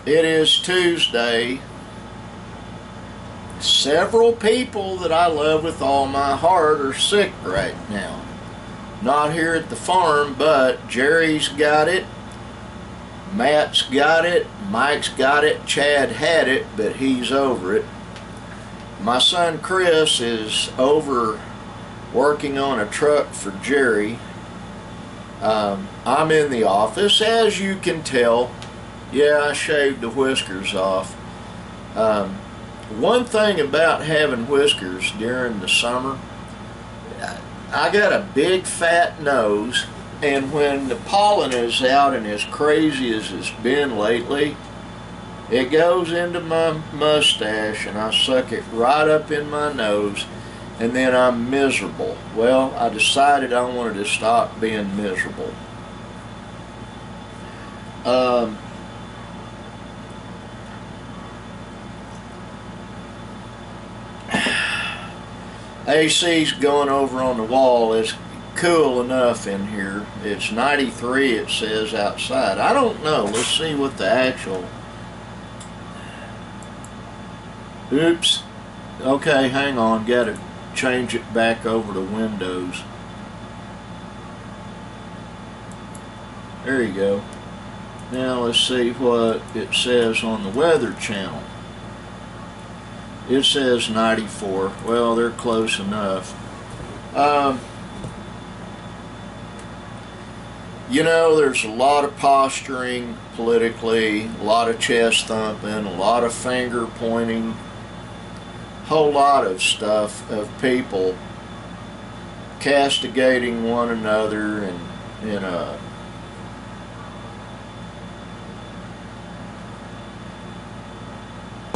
It is Tuesday. Several people that I love with all my heart are sick right now. Not here at the farm, but Jerry's got it, Matt's got it, Mike's got it, Chad had it, but he's over it. My son Chris is over working on a truck for Jerry. I'm in the office, as you can tell. Yeah, I shaved the whiskers off. One thing about having whiskers during the summer, I got a big fat nose, and when the pollen is out and as crazy as it's been lately, it goes into my mustache and I suck it right up in my nose, and then I'm miserable. Well, I decided I wanted to stop being miserable. AC's going over on the wall. It's cool enough in here. It's 93, it says outside. I don't know. Let's see what the actual... Oops. Okay, hang on. Got to change it back over to Windows. There you go. Now let's see what it says on the Weather Channel. It says 94. Well, they're close enough. You know, there's a lot of posturing politically, a lot of chest thumping, a lot of finger pointing, a whole lot of stuff of people castigating one another and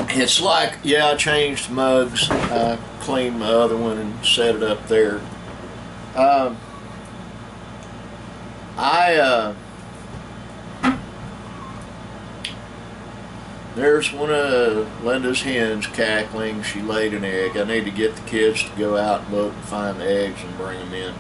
it's like, yeah, I changed mugs. I cleaned my other one and set it up there. There's one of Linda's hens cackling. She laid an egg. I need to get the kids to go out and look and find the eggs and bring them in.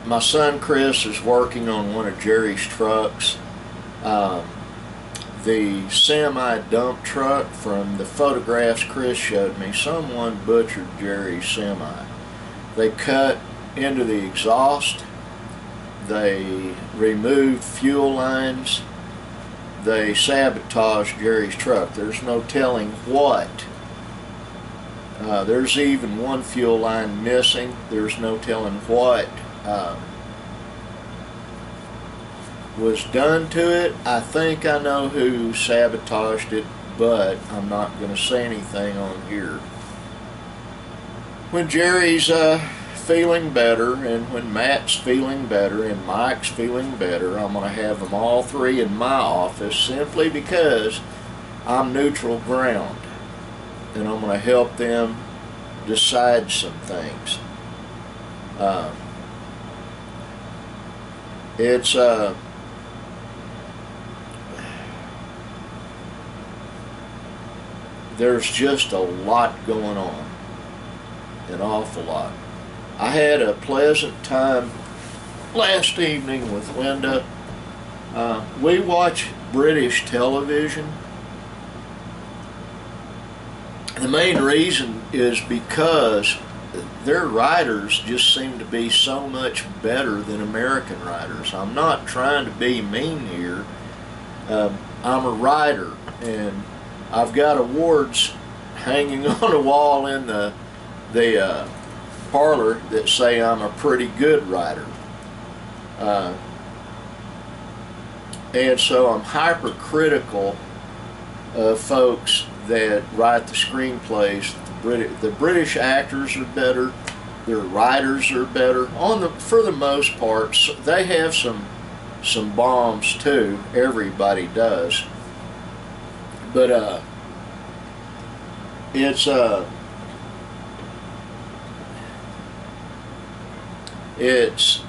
My son Chris is working on one of Jerry's trucks. The semi-dump truck, from the photographs Chris showed me, someone butchered Jerry's semi. They cut into the exhaust. They removed fuel lines. They sabotaged Jerry's truck. There's no telling what. There's even one fuel line missing. There's no telling what was done to it. I think I know who sabotaged it, but I'm not going to say anything on here. When Jerry's feeling better, and when Matt's feeling better, and Mike's feeling better, I'm going to have them all three in my office, simply because I'm neutral ground, and I'm going to help them decide some things. There's just a lot going on, an awful lot. I had a pleasant time last evening with Linda. We watch British television. The main reason is because their writers just seem to be so much better than American writers. I'm not trying to be mean here. I'm a writer, and I've got awards hanging on a wall in the parlor that say I'm a pretty good writer. And so I'm hypercritical of folks that write the screenplays. The British actors are better, their writers are better. For the most part, they have some bombs too. Everybody does. But it's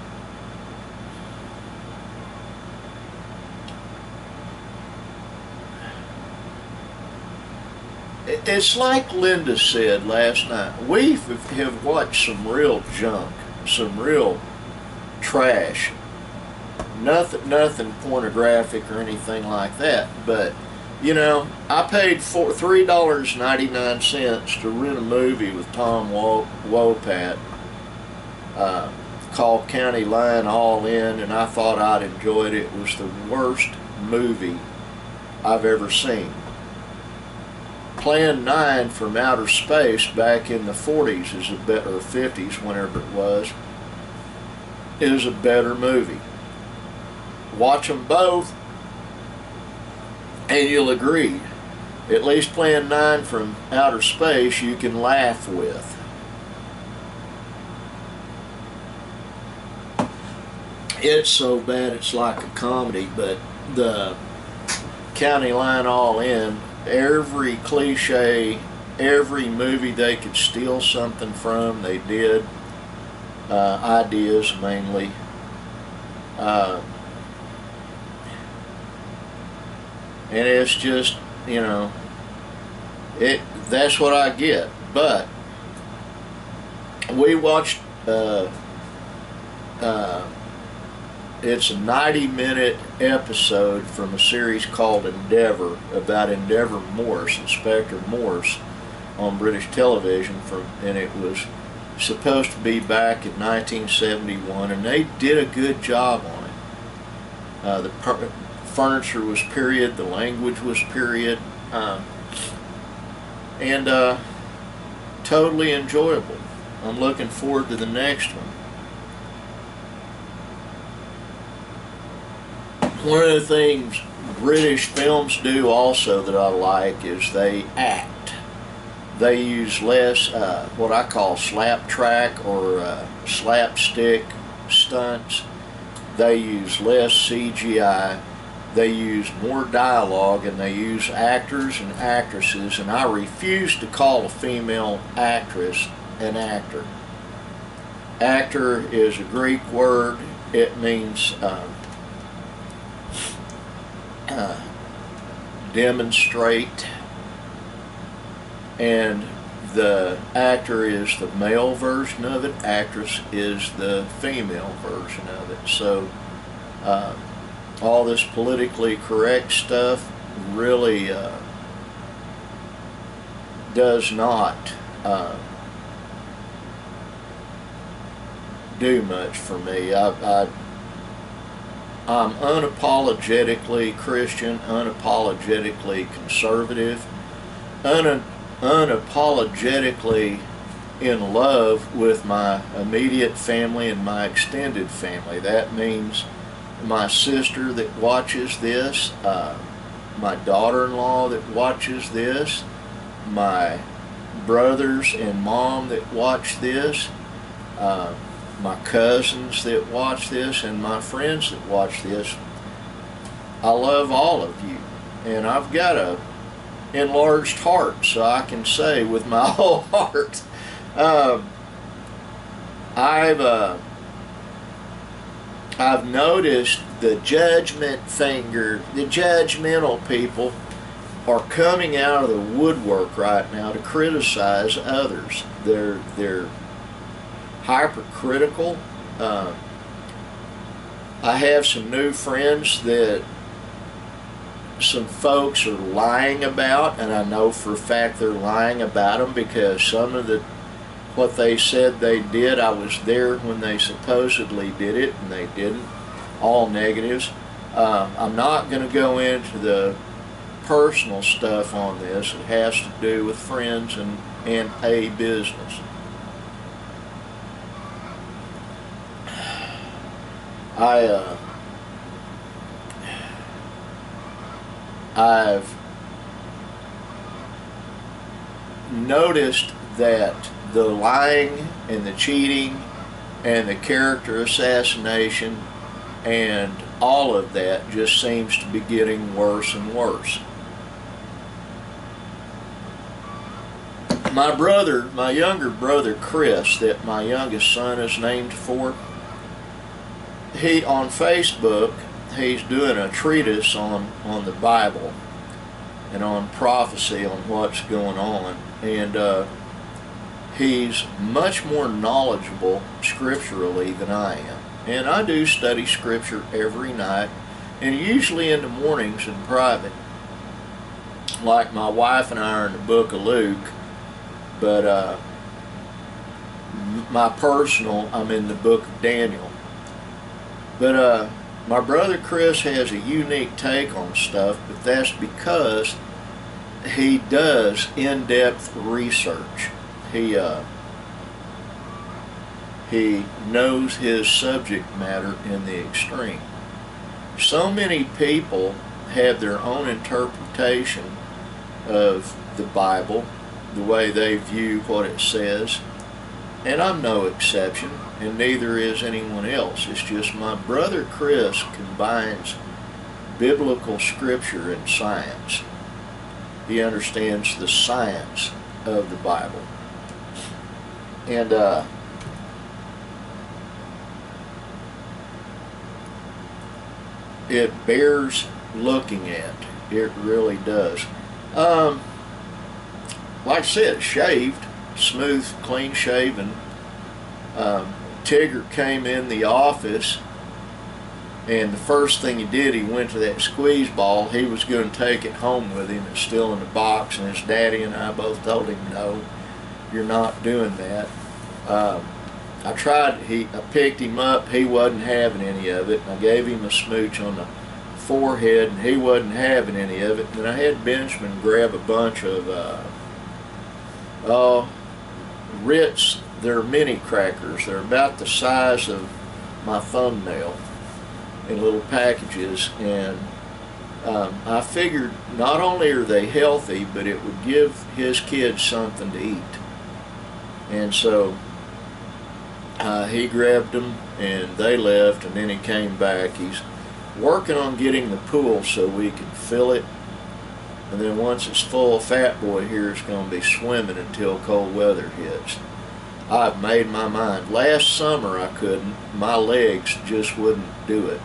it's like Linda said last night. We have watched some real junk, some real trash. Nothing pornographic or anything like that. But you know, I paid $3.99 to rent a movie with Tom Wopat called County Line All In, and I thought I'd enjoy it. It was the worst movie I've ever seen. Plan 9 from Outer Space back in the 40s is a better, or 50s, whenever it was, is a better movie. Watch them both, and you'll agree. At least Plan 9 from Outer Space you can laugh with. It's so bad it's like a comedy, but the County Line All In, every cliche, every movie they could steal something from, they did. Ideas mainly. And it's just, you know, that's what I get. But we watched it's a 90-minute episode from a series called Endeavour, about Endeavour Morse, Inspector Morse, on British television, and it was supposed to be back in 1971, and they did a good job on it. The furniture was period, the language was period, and totally enjoyable. I'm looking forward to the next one. One of the things British films do also that I like is they act. They use less what I call slap track or slapstick stunts. They use less CGI. They use more dialogue, and they use actors and actresses, and I refuse to call a female actress an actor. Actor is a Greek word. It means demonstrate, and the actor is the male version of it, actress is the female version of it. So all this politically correct stuff really does not do much for me. I'm unapologetically Christian, unapologetically conservative, unapologetically in love with my immediate family and my extended family. That means my sister that watches this, my daughter-in-law that watches this, my brothers and mom that watch this, my cousins that watch this, and my friends that watch this. I love all of you, and I've got a enlarged heart, so I can say with my whole heart, I've noticed the judgment finger, the judgmental people are coming out of the woodwork right now to criticize others. They're hypercritical. I have some new friends that some folks are lying about, and I know for a fact they're lying about them because some of what they said they did, I was there when they supposedly did it, and they didn't. All negatives. I'm not going to go into the personal stuff on this. It has to do with friends and a business. I've noticed that the lying and the cheating and the character assassination and all of that just seems to be getting worse and worse. My brother, my younger brother Chris, that my youngest son is named for, he on Facebook, he's doing a treatise on the Bible and on prophecy, on what's going on, and he's much more knowledgeable scripturally than I am. And I do study Scripture every night, and usually in the mornings in private. Like my wife and I are in the book of Luke, but my personal, I'm in the book of Daniel. But my brother Chris has a unique take on stuff, but that's because he does in-depth research. He knows his subject matter in the extreme. So many people have their own interpretation of the Bible, the way they view what it says, and I'm no exception, and neither is anyone else. It's just my brother Chris combines biblical scripture and science. He understands the science of the Bible. And it bears looking at. It really does. Like I said, shaved, smooth, clean shaven. Tigger came in the office, and the first thing he did, he went to that squeeze ball. He was going to take it home with him. It's still in the box, and his daddy and I both told him, no, you're not doing that. I picked him up. He wasn't having any of it. I gave him a smooch on the forehead, and he wasn't having any of it. And I had Benjamin grab a bunch of Ritz. They're mini crackers. They're about the size of my thumbnail in little packages, and I figured not only are they healthy, but it would give his kids something to eat. And so he grabbed them, and they left, and then he came back. He's working on getting the pool so we can fill it, and then once it's full, Fat Boy here is going to be swimming until cold weather hits. I've made my mind. Last summer I couldn't. My legs just wouldn't do it.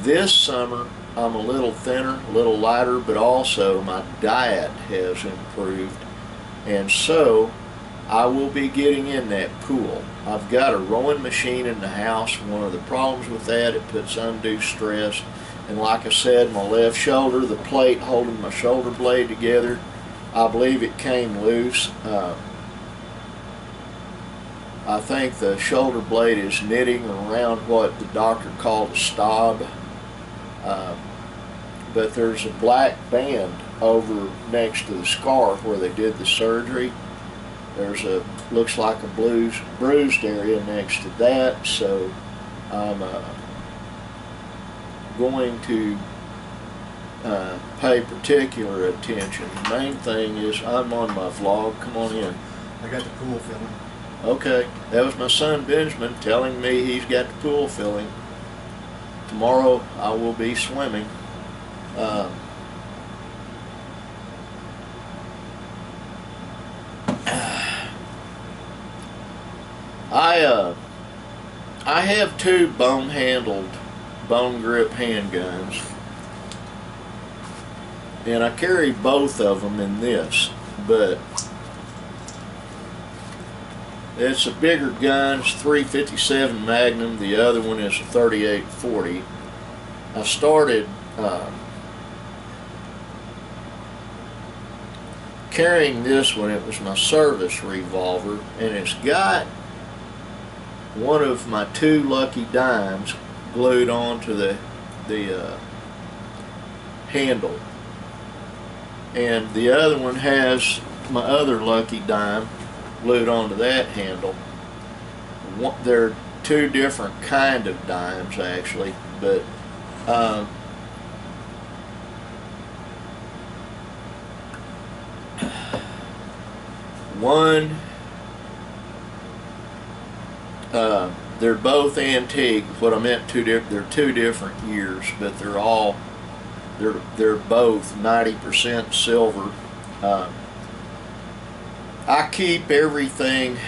This summer I'm a little thinner, a little lighter, but also my diet has improved, and so I will be getting in that pool. I've got a rowing machine in the house. One of the problems with that, it puts undue stress. And like I said, my left shoulder, the plate holding my shoulder blade together, I believe it came loose. I think the shoulder blade is knitting around what the doctor called a stop. But there's a black band over next to the scar where they did the surgery. There's looks like a bruised area next to that, so I'm going to pay particular attention. The main thing is I'm on my vlog. Come on in. I got the pool filling. Okay, that was my son Benjamin telling me he's got the pool filling. Tomorrow I will be swimming. I have two bone-handled, bone-grip handguns, and I carry both of them in this, but it's a bigger gun. It's .357 Magnum. The other one is a .38-40. I started carrying this one. It was my service revolver, and it's got one of my two lucky dimes glued onto the handle, and the other one has my other lucky dime glued onto that handle. They're two different kind of dimes actually, but they're both antique. What I meant, they're two different years, but they're both 90% silver. I keep everything.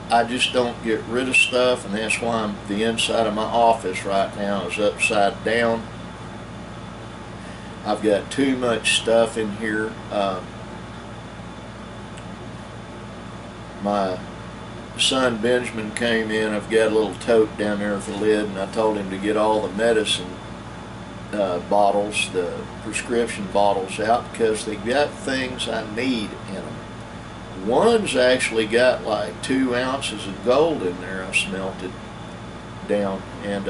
I just don't get rid of stuff, and that's why the inside of my office right now is upside down. I've got too much stuff in here. My son Benjamin came in. I've got a little tote down there with the lid, and I told him to get all the medicine bottles, the prescription bottles out, because they got things I need in them. One's actually got like 2 ounces of gold in there. I smelted down, and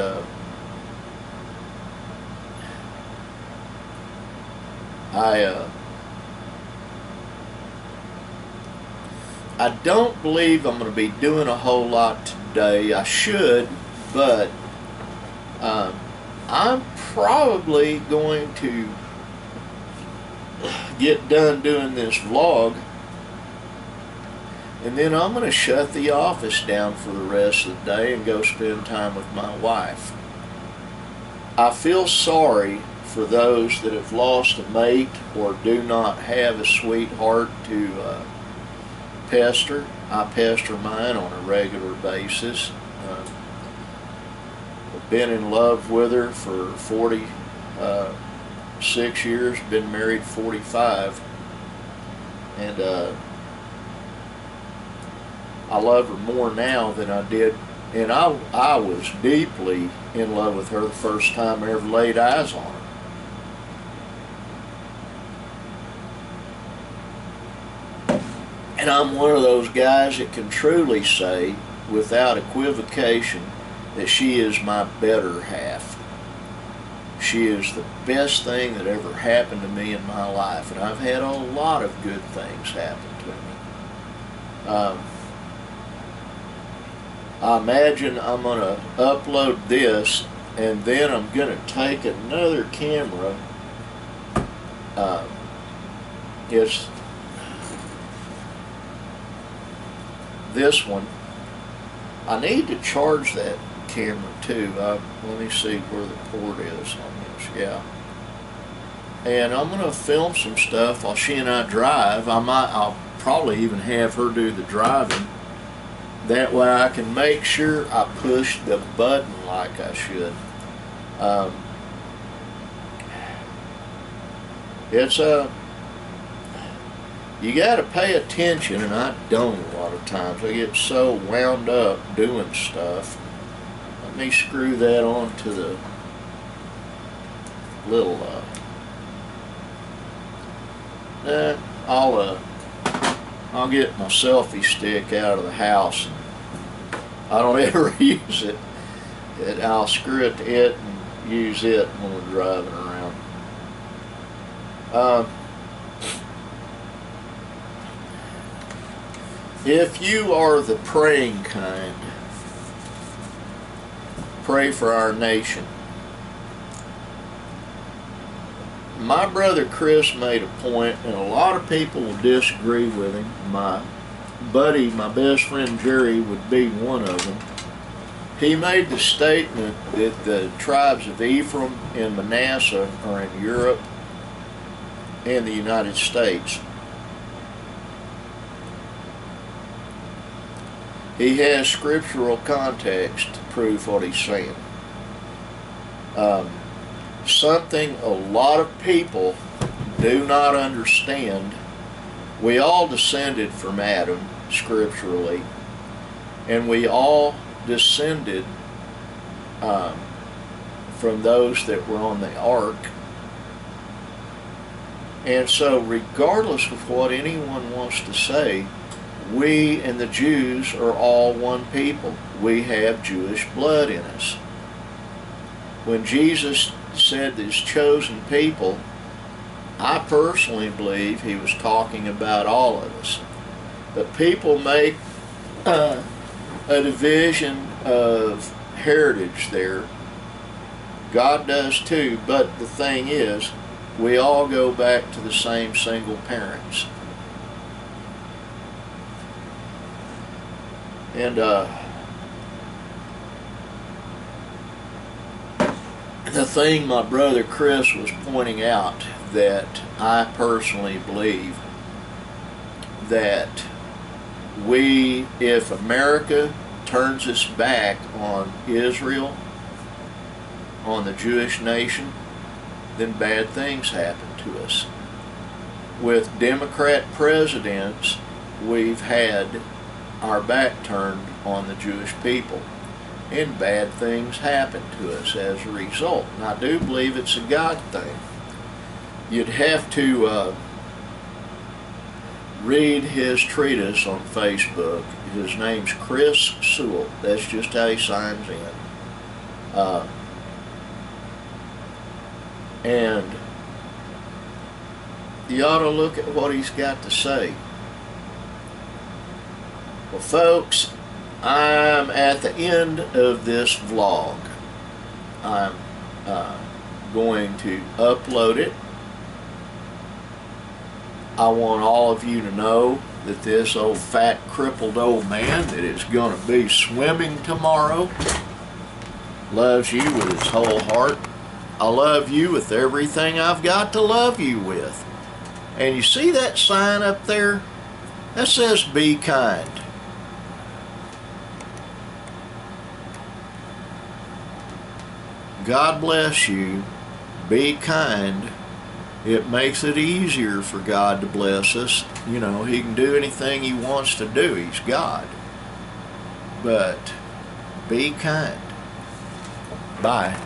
I don't believe I'm going to be doing a whole lot today. I should, but I'm probably going to get done doing this vlog, and then I'm going to shut the office down for the rest of the day and go spend time with my wife. I feel sorry for those that have lost a mate or do not have a sweetheart to pester. I pester mine on a regular basis. I've been in love with her for 46 years, been married 45, and I love her more now than I did, and I was deeply in love with her the first time I ever laid eyes on her. And I'm one of those guys that can truly say, without equivocation, that she is my better half. She is the best thing that ever happened to me in my life, and I've had a lot of good things happen to me. I imagine I'm going to upload this, and then I'm going to take another camera. It's this one. I need to charge that camera too. Let me see where the port is on this. Yeah. And I'm going to film some stuff while she and I drive. I'll probably even have her do the driving. That way I can make sure I push the button like I should. You got to pay attention, and I don't a lot of times. I get so wound up doing stuff. Let me screw that on to the little, I'll get my selfie stick out of the house. I don't ever use it. I'll screw it to it and use it when we're driving around. If you are the praying kind, pray for our nation. My brother Chris made a point, and a lot of people will disagree with him. My buddy, my best friend Jerry would be one of them. He made the statement that the tribes of Ephraim and Manasseh are in Europe and the United States. He has scriptural context to prove what he's saying. Something a lot of people do not understand. We all descended from Adam scripturally, and we all descended from those that were on the ark. And so regardless of what anyone wants to say, we and the Jews are all one people. We have Jewish blood in us. When Jesus said his chosen people, I personally believe he was talking about all of us. But people make a division of heritage there. God does too, but the thing is, we all go back to the same single parents. And the thing my brother Chris was pointing out, that I personally believe that if America turns its back on Israel, on the Jewish nation, then bad things happen to us. With Democrat presidents, we've had our back turned on the Jewish people. And bad things happen to us as a result. And I do believe it's a God thing. You'd have to read his treatise on Facebook. His name's Chris Sewell. That's just how he signs in. And you ought to look at what he's got to say. Well, folks, I'm at the end of this vlog. I'm going to upload it. I want all of you to know that this old fat crippled old man that is going to be swimming tomorrow loves you with his whole heart. I love you with everything I've got to love you with. And you see that sign up there? That says be kind. God bless you. Be kind. It makes it easier for God to bless us. You know, he can do anything he wants to do. He's God. But be kind. Bye.